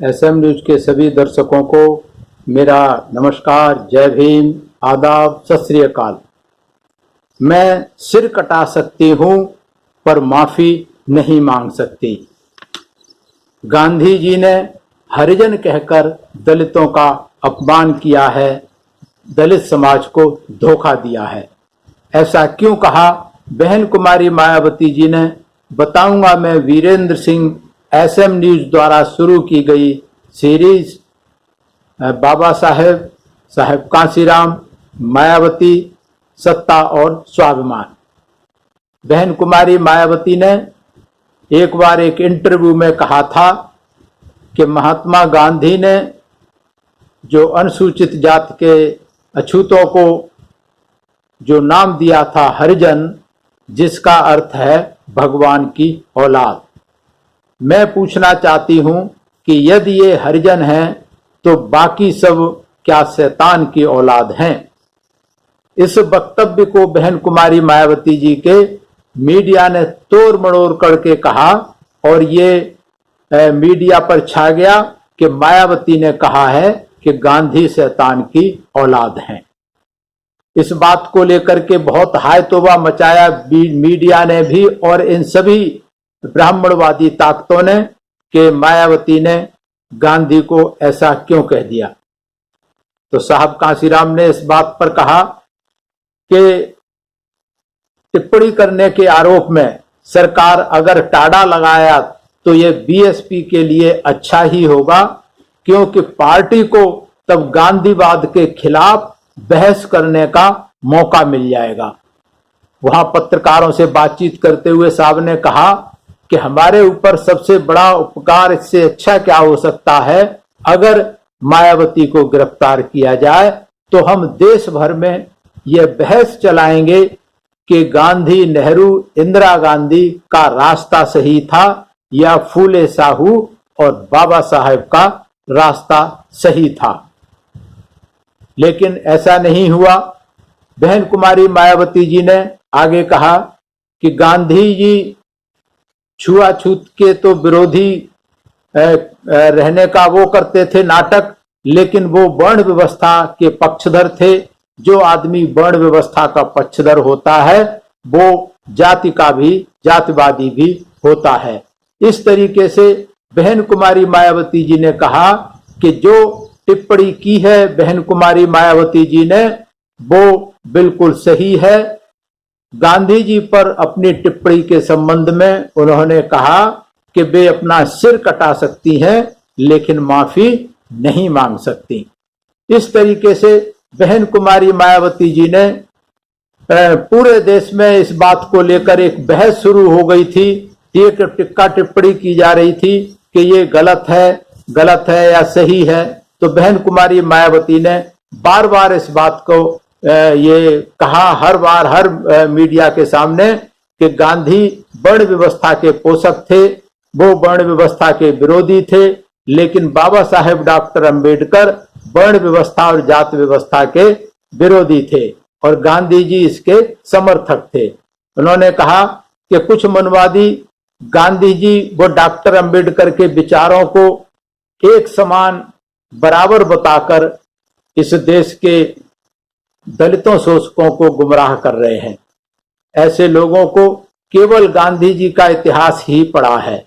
SM news के सभी दर्शकों को मेरा नमस्कार, जय भीम, आदाब, सत श्री अकाल। मैं सिर कटा सकती हूं पर माफी नहीं मांग सकती। गांधी जी ने हरिजन कहकर दलितों का अपमान किया है, दलित समाज को धोखा दिया है। ऐसा क्यों कहा? बहन कुमारी मायावती जी ने बताऊंगा मैं वीरेंद्र सिंह एसएम न्यूज द्वारा शुरू की गई सीरीज बाबा साहेब कांशीराम, मायावती, सत्ता और स्वाभिमान। बहन कुमारी मायावती ने एक बार एक इंटरव्यू में कहा था कि महात्मा गांधी ने जो अनुसूचित जाति के अछूतों को जो नाम दिया था हरिजन, जिसका अर्थ है भगवान की औलाद। मैं पूछना चाहती हूं कि यदि ये हरिजन हैं तो बाकी सब क्या शैतान की औलाद हैं? इस वक्तव्य को बहन कुमारी मायावती जी के मीडिया ने तोड़ मड़ोड़ करके कहा और ये मीडिया पर छा गया कि मायावती ने कहा है कि गांधी शैतान की औलाद हैं। इस बात को लेकर के बहुत हाय तौबा मचाया मीडिया ने भी और इन सभी ब्राह्मणवादी ताकतों ने कि मायावती ने गांधी को ऐसा क्यों कह दिया। तो साहब कांशीराम ने इस बात पर कहा कि टिप्पणी करने के आरोप में सरकार अगर टाड़ा लगाया तो ये बीएसपी के लिए अच्छा ही होगा, क्योंकि पार्टी को तब गांधीवाद के खिलाफ बहस करने का मौका मिल जाएगा। वहां पत्रकारों से बातचीत करते हुए साहब ने कहा कि हमारे ऊपर सबसे बड़ा उपकार इससे अच्छा क्या हो सकता है, अगर मायावती को गिरफ्तार किया जाए तो हम देश भर में यह बहस चलाएंगे कि गांधी, नेहरू, इंदिरा गांधी का रास्ता सही था या फूले साहू और बाबा साहेब का रास्ता सही था। लेकिन ऐसा नहीं हुआ। बहन कुमारी मायावती जी ने आगे कहा कि गांधी जी छुआछूत के तो विरोधी रहने का वो करते थे नाटक, लेकिन वो वर्ण व्यवस्था के पक्षधर थे। जो आदमी वर्ण व्यवस्था का पक्षधर होता है वो जाति का भी जातिवादी भी होता है। इस तरीके से बहन कुमारी मायावती जी ने कहा कि जो टिप्पणी की है बहन कुमारी मायावती जी ने वो बिल्कुल सही है। गांधी जी पर अपनी टिप्पणी के संबंध में उन्होंने कहा कि वे अपना सिर कटा सकती हैं लेकिन माफी नहीं मांग सकती। इस तरीके से बहन कुमारी मायावती जी ने पूरे देश में इस बात को लेकर एक बहस शुरू हो गई थी। एक टिक्का टिप्पणी की जा रही थी कि ये गलत है या सही है। तो बहन कुमारी मायावती ने बार बार इस बात को ये कहा, हर बार हर मीडिया के सामने, कि गांधी वर्ण व्यवस्था के पोषक थे, वो वर्ण व्यवस्था के विरोधी थे, लेकिन बाबा साहेब डॉक्टर अंबेडकर वर्ण व्यवस्था और जाति व्यवस्था के विरोधी थे और गांधी जी इसके समर्थक थे। उन्होंने कहा कि कुछ मनवादी गांधी जी व डॉक्टर अंबेडकर के विचारों को एक समान बराबर बताकर इस देश के दलितों शोषकों को गुमराह कर रहे हैं। ऐसे लोगों को केवल गांधी जी का इतिहास ही पढ़ा है।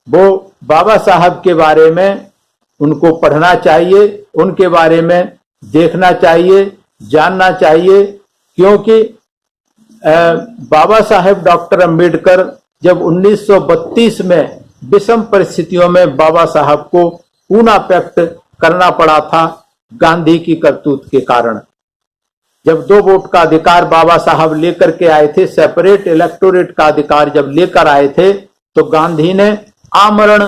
वो बाबा साहब के बारे में उनको पढ़ना चाहिए, उनके बारे में देखना चाहिए, जानना चाहिए, क्योंकि बाबा साहेब डॉक्टर अंबेडकर जब 1932 में विषम परिस्थितियों में बाबा साहब को पूना पैक्ट करना पड़ा था गांधी की करतूत के कारण। जब 2 वोट का अधिकार बाबा साहब लेकर के आए थे, सेपरेट इलेक्टोरेट का अधिकार जब लेकर आए थे, तो गांधी ने आमरण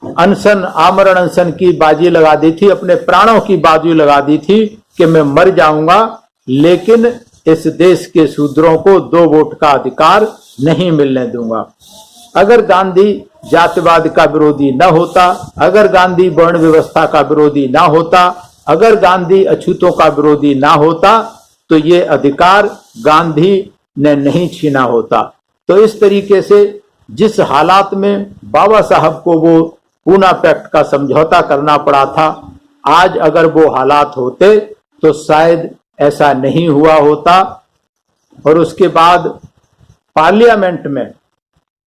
अनशन की बाजी लगा दी थी, अपने प्राणों की बाजी लगा दी थी कि मैं मर जाऊंगा लेकिन इस देश के शूद्रों को 2 वोट का अधिकार नहीं मिलने दूंगा। अगर गांधी जातिवाद का विरोधी न होता, अगर गांधी वर्ण व्यवस्था का विरोधी ना होता, अगर गांधी अछूतों का विरोधी ना होता, तो ये अधिकार गांधी ने नहीं छीना होता। तो इस तरीके से जिस हालात में बाबा साहब को वो पूना पैक्ट का समझौता करना पड़ा था। आज अगर वो हालात होते तो शायद ऐसा नहीं हुआ होता। और उसके बाद पार्लियामेंट में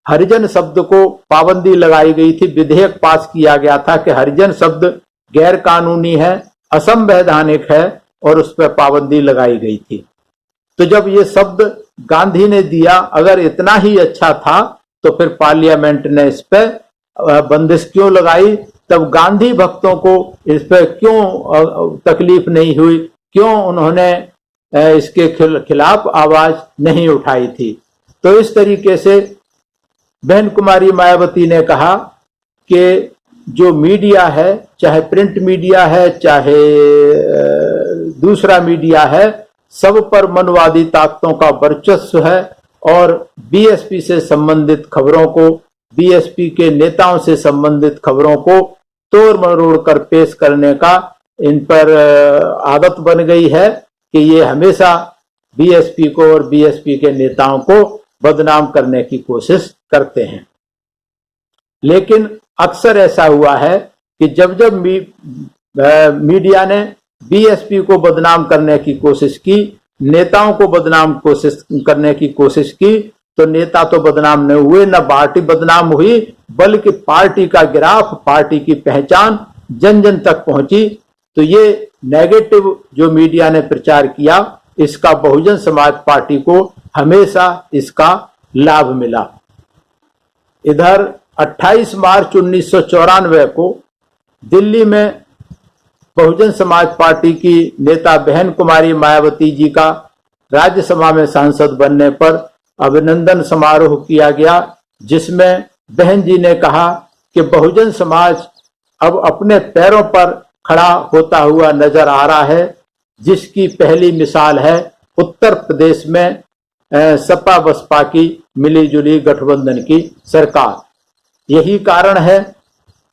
हरिजन शब्द को पाबंदी लगाई गई थी। विधेयक पास किया गया था कि हरिजन शब्द गैर कानूनी है, असंवैधानिक है, और उस पर पाबंदी लगाई गई थी। तो जब ये शब्द गांधी ने दिया, अगर इतना ही अच्छा था तो फिर पार्लियामेंट ने इस पर बंदिश क्यों लगाई? तब गांधी भक्तों को इस पर क्यों तकलीफ नहीं हुई? क्यों उन्होंने इसके खिलाफ आवाज नहीं उठाई थी? तो इस तरीके से बहन कुमारी मायावती ने कहा कि जो मीडिया है, चाहे प्रिंट मीडिया है, चाहे दूसरा मीडिया है, सब पर मनवादी ताकतों का वर्चस्व है और बीएसपी से संबंधित खबरों को, बीएसपी के नेताओं से संबंधित खबरों को तोड़ मरोड़ कर पेश करने का इन पर आदत बन गई है कि ये हमेशा बीएसपी को और बीएसपी के नेताओं को बदनाम करने की कोशिश करते हैं। लेकिन अक्सर ऐसा हुआ है कि जब जब मीडिया ने बीएसपी को बदनाम करने की कोशिश की, नेताओं को बदनाम करने की कोशिश की, तो नेता तो बदनाम नहीं हुए, न पार्टी बदनाम हुई, बल्कि पार्टी का गिराफ, पार्टी की पहचान जन जन तक पहुंची। तो ये नेगेटिव जो मीडिया ने प्रचार किया, इसका बहुजन समाज पार्टी को हमेशा इसका लाभ मिला। इधर 28 मार्च 1994 को दिल्ली में बहुजन समाज पार्टी की नेता बहन कुमारी मायावती जी का राज्यसभा में सांसद बनने पर अभिनंदन समारोह किया गया, जिसमें बहन जी ने कहा कि बहुजन समाज अब अपने पैरों पर खड़ा होता हुआ नजर आ रहा है, जिसकी पहली मिसाल है उत्तर प्रदेश में सपा बसपा की मिलीजुली गठबंधन की सरकार। यही कारण है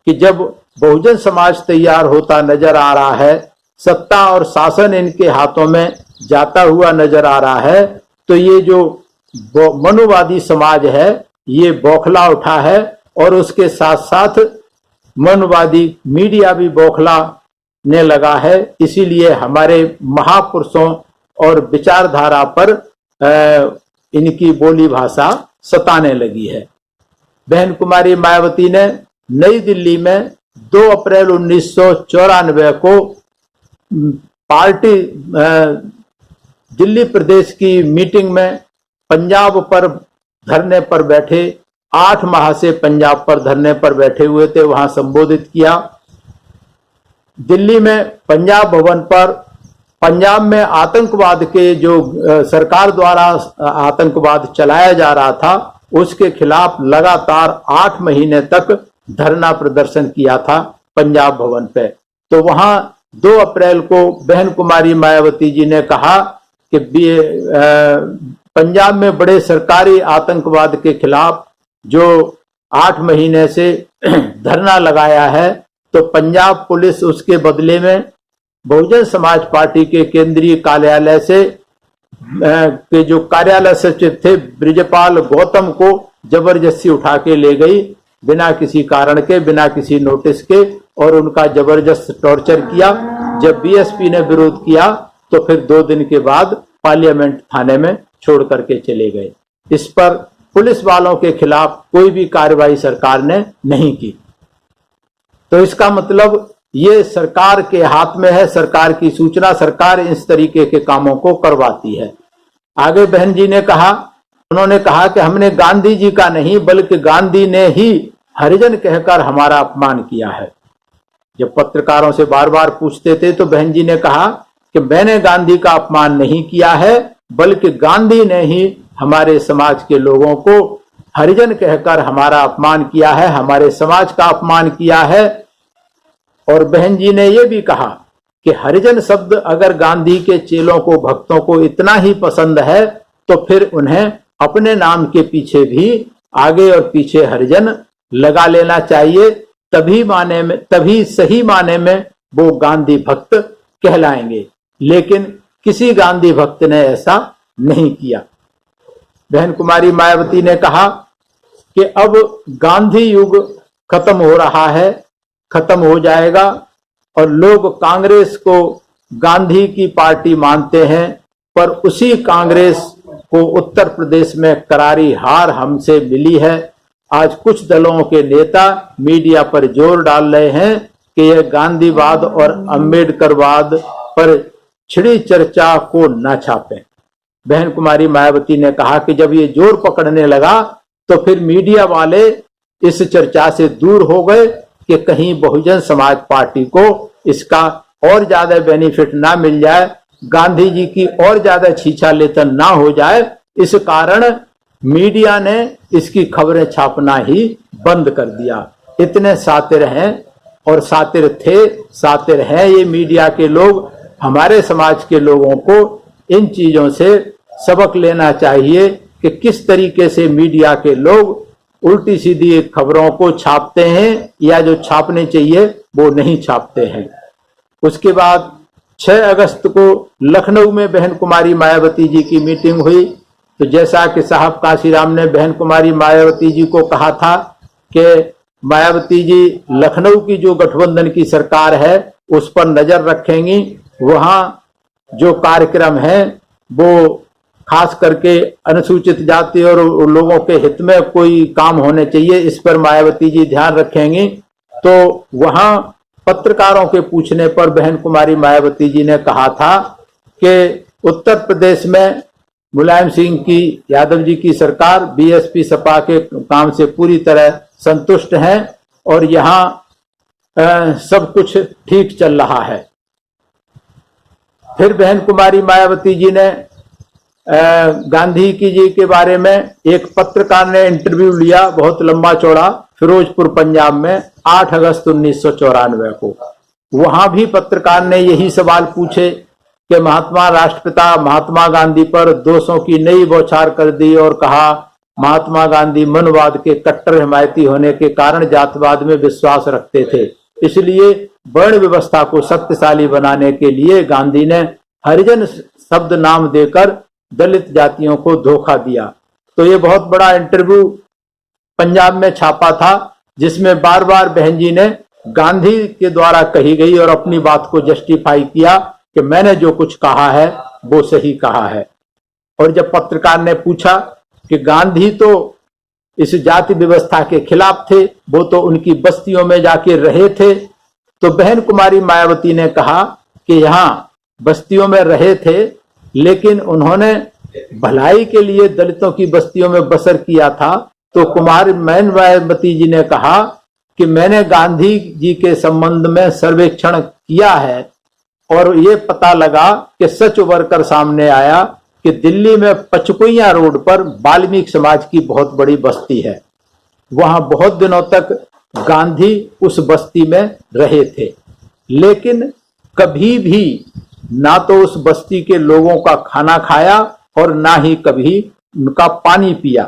कि जब बहुजन समाज तैयार होता नजर आ रहा है, सत्ता और शासन इनके हाथों में जाता हुआ नजर आ रहा है, तो ये जो मनुवादी समाज है ये बौखला उठा है और उसके साथ साथ मनुवादी मीडिया भी बौखलाने लगा है। इसीलिए हमारे महापुरुषों और विचारधारा पर इनकी बोली भाषा सताने लगी है। बहन कुमारी मायावती ने नई दिल्ली में 2 अप्रैल 1994 को पार्टी दिल्ली प्रदेश की मीटिंग में पंजाब पर धरने पर बैठे, 8 माह से पंजाब पर धरने पर बैठे हुए थे, वहां संबोधित किया। दिल्ली में पंजाब भवन पर पंजाब में आतंकवाद के जो सरकार द्वारा आतंकवाद चलाया जा रहा था, उसके खिलाफ लगातार 8 महीने तक धरना प्रदर्शन किया था पंजाब भवन पे। तो वहां 2 अप्रैल को बहन कुमारी मायावती जी ने कहा कि पंजाब में बड़े सरकारी आतंकवाद के खिलाफ जो 8 महीने से धरना लगाया है, तो पंजाब पुलिस उसके बदले में बहुजन समाज पार्टी के केंद्रीय कार्यालय से के जो कार्यालय सचिव थे ब्रिजपाल गौतम को जबरदस्ती उठा के ले गई, बिना किसी कारण के, बिना किसी नोटिस के, और उनका जबरदस्त टॉर्चर किया। जब बीएसपी ने विरोध किया तो फिर 2 दिन के बाद पार्लियामेंट थाने में छोड़ करके चले गए। इस पर पुलिस वालों के खिलाफ कोई भी कार्रवाई सरकार ने नहीं की। तो इसका मतलब ये सरकार के हाथ में है, सरकार की सूचना, सरकार इस तरीके के कामों को करवाती है। आगे बहन जी ने कहा, उन्होंने कहा कि हमने गांधी जी का नहीं बल्कि गांधी ने ही हरिजन कहकर हमारा अपमान किया है। जब पत्रकारों से बार बार पूछते थे तो बहन जी ने कहा कि मैंने गांधी का अपमान नहीं किया है, बल्कि गांधी ने ही हमारे समाज के लोगों को हरिजन कहकर हमारा अपमान किया है, हमारे समाज का अपमान किया है। और बहन जी ने यह भी कहा कि हरिजन शब्द अगर गांधी के चेलों को, भक्तों को इतना ही पसंद है तो फिर उन्हें अपने नाम के पीछे भी आगे और पीछे हरिजन लगा लेना चाहिए, तभी सही माने में वो गांधी भक्त कहलाएंगे। लेकिन किसी गांधी भक्त ने ऐसा नहीं किया। बहन कुमारी मायावती ने कहा कि अब गांधी युग खत्म हो रहा है, खत्म हो जाएगा और लोग कांग्रेस को गांधी की पार्टी मानते हैं, पर उसी कांग्रेस को उत्तर प्रदेश में करारी हार हमसे मिली है। आज कुछ दलों के नेता मीडिया पर जोर डाल रहे हैं कि यह गांधीवाद और अंबेडकरवाद पर छिड़ी चर्चा को न छापें। बहन कुमारी मायावती ने कहा कि जब ये जोर पकड़ने लगा तो फिर मीडिया वाले इस चर्चा से दूर हो गए कि कहीं बहुजन समाज पार्टी को इसका और ज्यादा बेनिफिट ना मिल जाए, गांधी जी की और ज्यादा छीछा लेतन ना हो जाए। इस कारण मीडिया ने इसकी खबरें छापना ही बंद कर दिया। इतने सातिर हैं और सातिर थे, सातिर हैं ये मीडिया के लोग। हमारे समाज के लोगों को इन चीजों से सबक लेना चाहिए कि किस तरीके से मीडिया के लोग उल्टी सीधी खबरों को छापते हैं या जो छापने चाहिए वो नहीं छापते हैं। उसके बाद 6 अगस्त को लखनऊ में बहन कुमारी मायावती जी की मीटिंग हुई। तो जैसा कि साहब काशीराम ने बहन कुमारी मायावती जी को कहा था कि मायावती जी लखनऊ की जो गठबंधन की सरकार है उस पर नजर रखेंगी, वहां जो कार्यक्रम है वो खास करके अनुसूचित जाति और लोगों के हित में कोई काम होने चाहिए, इस पर मायावती जी ध्यान रखेंगी। तो वहां पत्रकारों के पूछने पर बहन कुमारी मायावती जी ने कहा था कि उत्तर प्रदेश में मुलायम सिंह की यादव जी की सरकार बीएसपी सपा के काम से पूरी तरह संतुष्ट है और यहाँ सब कुछ ठीक चल रहा है। फिर बहन कुमारी मायावती जी ने गांधी जी के बारे में एक पत्रकार ने इंटरव्यू लिया, बहुत लंबा चौड़ा, फिरोजपुर पंजाब में 8 अगस्त 1994 को। वहां भी पत्रकार ने यही सवाल पूछे कि महात्मा राष्ट्रपिता महात्मा गांधी पर दोषों की नई बौछार कर दी और कहा महात्मा गांधी मनवाद के कट्टर हिमायती होने के कारण जातवाद में विश्वास रखते थे, इसलिए वर्ण व्यवस्था को शक्तिशाली बनाने के लिए गांधी ने हरिजन शब्द नाम देकर दलित जातियों को धोखा दिया। तो ये बहुत बड़ा इंटरव्यू पंजाब में छापा था जिसमें बार बार बहन जी ने गांधी के द्वारा कही गई और अपनी बात को जस्टिफाई किया कि मैंने जो कुछ कहा है वो सही कहा है। और जब पत्रकार ने पूछा कि गांधी तो इस जाति व्यवस्था के खिलाफ थे, वो तो उनकी बस्तियों में जाके रहे थे, तो बहन कुमारी मायावती ने कहा कि यहाँ बस्तियों में रहे थे लेकिन उन्होंने भलाई के लिए दलितों की बस्तियों में बसर किया था। तो कुमारी मायावती जी ने कहा कि मैंने गांधी जी के संबंध में सर्वेक्षण किया है और ये पता लगा कि सच उभर कर सामने आया कि दिल्ली में पचकुइया रोड पर वाल्मीकि समाज की बहुत बड़ी बस्ती है। वहां बहुत दिनों तक गांधी उस बस्ती में रहे थे, लेकिन कभी भी ना तो उस बस्ती के लोगों का खाना खाया और ना ही कभी उनका पानी पिया।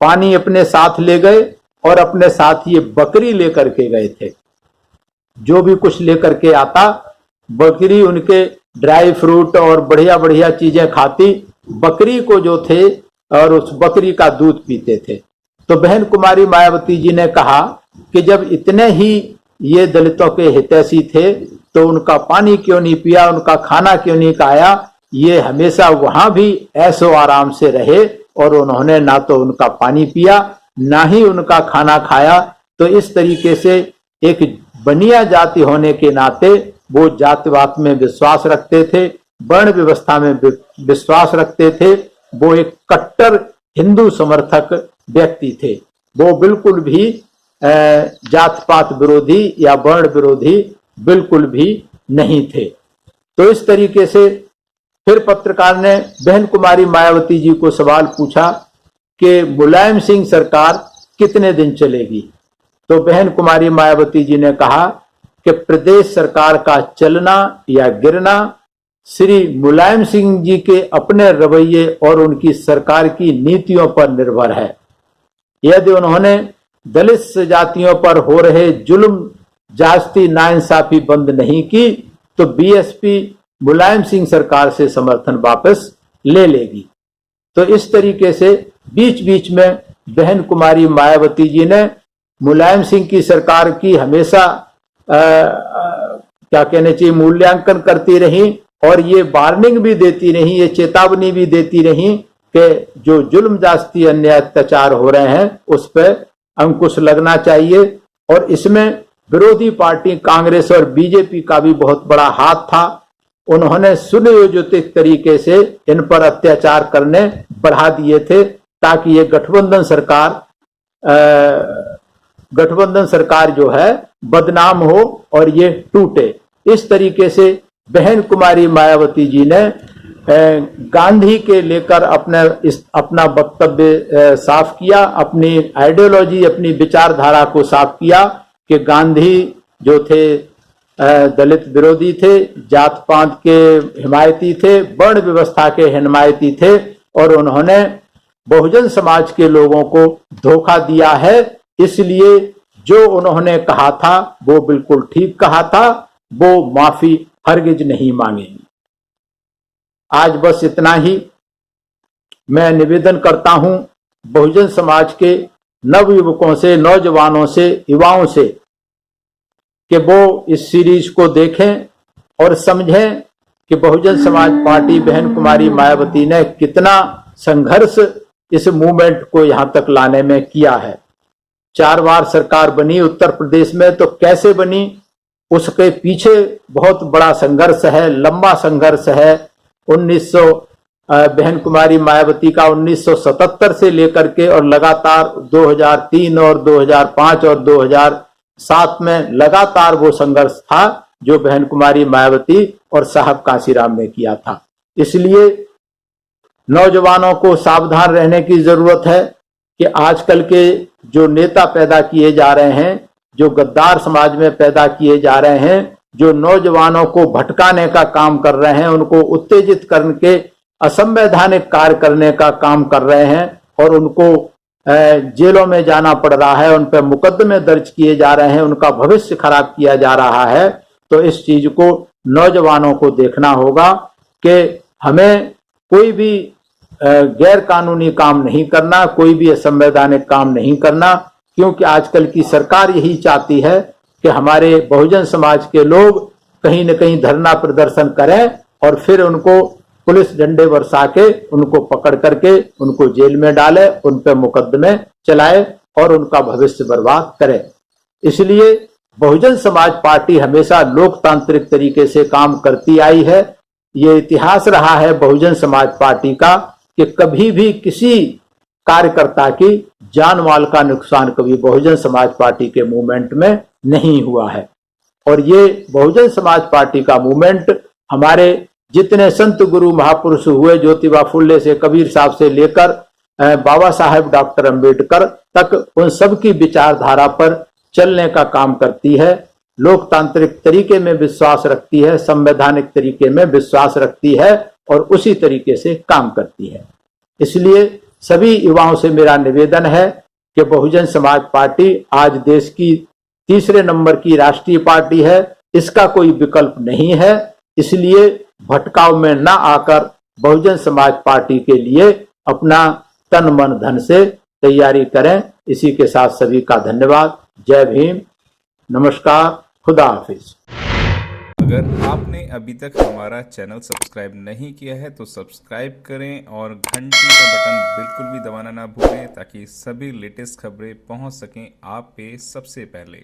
पानी अपने साथ ले गए और अपने साथ ये बकरी लेकर के गए थे। जो भी कुछ लेकर के आता, बकरी उनके ड्राई फ्रूट और बढ़िया बढ़िया चीजें खाती, बकरी को जो थे और उस बकरी का दूध पीते थे। तो बहन कुमारी मायावती जी ने कहा कि जब इतने ही ये दलितों के हितैषी थे तो उनका पानी क्यों नहीं पिया, उनका खाना क्यों नहीं खाया। ये हमेशा वहां भी ऐसो आराम से रहे और उन्होंने ना तो उनका पानी पिया ना ही उनका खाना खाया। तो इस तरीके से एक बनिया जाति होने के नाते वो जातिवाद में विश्वास रखते थे, वर्ण व्यवस्था में विश्वास रखते थे। वो एक कट्टर हिंदू समर्थक व्यक्ति थे। वो बिल्कुल भी जात पात विरोधी या वर्ण विरोधी बिल्कुल भी नहीं थे। तो इस तरीके से फिर पत्रकार ने बहन कुमारी मायावती जी को सवाल पूछा कि मुलायम सिंह सरकार कितने दिन चलेगी। तो बहन कुमारी मायावती जी ने कहा कि प्रदेश सरकार का चलना या गिरना श्री मुलायम सिंह जी के अपने रवैये और उनकी सरकार की नीतियों पर निर्भर है। यदि उन्होंने दलित जातियों पर हो रहे जुल्म जाति नाइंसाफी बंद नहीं की तो बीएसपी मुलायम सिंह सरकार से समर्थन वापस ले लेगी। तो इस तरीके से बीच बीच में बहन कुमारी मायावती जी ने मुलायम सिंह की सरकार की हमेशा क्या कहना चाहिए मूल्यांकन करती रही और ये वार्निंग भी देती रही, ये चेतावनी भी देती रही कि जो जुल्म जास्ती अन्याय अत्याचार हो रहे हैं उस पर अंकुश लगना चाहिए। और इसमें विरोधी पार्टी कांग्रेस और बीजेपी का भी बहुत बड़ा हाथ था। उन्होंने सुनियोजित तरीके से इन पर अत्याचार करने बढ़ा दिए थे ताकि ये गठबंधन सरकार जो है बदनाम हो और ये टूटे। इस तरीके से बहन कुमारी मायावती जी ने गांधी के लेकर अपना वक्तव्य साफ किया, अपनी आइडियोलॉजी, अपनी विचारधारा को साफ किया कि गांधी जो थे दलित विरोधी थे, जात पात के हिमायती थे, वर्ण व्यवस्था के हिमायती थे और उन्होंने बहुजन समाज के लोगों को धोखा दिया है। इसलिए जो उन्होंने कहा था वो बिल्कुल ठीक कहा था, वो माफी हरगिज नहीं मांगेंगे। आज बस इतना ही मैं निवेदन करता हूं बहुजन समाज के नवयुवकों से, नौजवानों से, युवाओं से कि वो इस सीरीज को देखें और समझें कि बहुजन समाज पार्टी बहन कुमारी मायावती ने कितना संघर्ष इस मूवमेंट को यहां तक लाने में किया है। 4 बार सरकार बनी उत्तर प्रदेश में, तो कैसे बनी उसके पीछे बहुत बड़ा संघर्ष है, लंबा संघर्ष है। बहन कुमारी मायावती का 1977 से लेकर के और लगातार 2003 और 2005 और 2007 में लगातार वो संघर्ष था जो बहन कुमारी मायावती और साहब कांशीराम ने किया था। इसलिए नौजवानों को सावधान रहने की जरूरत है कि आजकल के जो नेता पैदा किए जा रहे हैं, जो गद्दार समाज में पैदा किए जा रहे हैं, जो नौजवानों को भटकाने का काम कर रहे हैं, उनको उत्तेजित करके असंवैधानिक कार्य करने का काम कर रहे हैं और उनको जेलों में जाना पड़ रहा है, उन पर मुकदमे दर्ज किए जा रहे हैं, उनका भविष्य खराब किया जा रहा है। तो इस चीज को नौजवानों को देखना होगा कि हमें कोई भी गैर कानूनी काम नहीं करना, कोई भी असंवैधानिक काम नहीं करना, क्योंकि आजकल की सरकार यही चाहती है कि हमारे बहुजन समाज के लोग कहीं न कहीं धरना प्रदर्शन करें और फिर उनको पुलिस डंडे बरसा के उनको पकड़ करके उनको जेल में डाले, उन पर मुकदमे चलाए और उनका भविष्य बर्बाद करे। इसलिए बहुजन समाज पार्टी हमेशा लोकतांत्रिक तरीके से काम करती आई है। ये इतिहास रहा है बहुजन समाज पार्टी का कि कभी भी किसी कार्यकर्ता की जान माल का नुकसान कभी बहुजन समाज पार्टी के मूवमेंट में नहीं हुआ है। और ये बहुजन समाज पार्टी का मूवमेंट हमारे जितने संत गुरु महापुरुष हुए, ज्योतिबा फुले से कबीर साहब से लेकर बाबा साहेब डॉक्टर अंबेडकर तक, उन सब की विचारधारा पर चलने का काम करती है, लोकतांत्रिक तरीके में विश्वास रखती है, संवैधानिक तरीके में विश्वास रखती है और उसी तरीके से काम करती है। इसलिए सभी युवाओं से मेरा निवेदन है कि बहुजन समाज पार्टी आज देश की 3 नंबर की राष्ट्रीय पार्टी है, इसका कोई विकल्प नहीं है। इसलिए भटकाव में ना आकर बहुजन समाज पार्टी के लिए अपना तन मन धन से तैयारी करें। इसी के साथ सभी का धन्यवाद। जय भीम, नमस्कार, खुदा हाफिज। अगर आपने अभी तक हमारा चैनल सब्सक्राइब नहीं किया है तो सब्सक्राइब करें और घंटी का बटन बिल्कुल भी दबाना ना भूलें ताकि सभी लेटेस्ट खबरें पहुंच सकें आप पे सबसे पहले।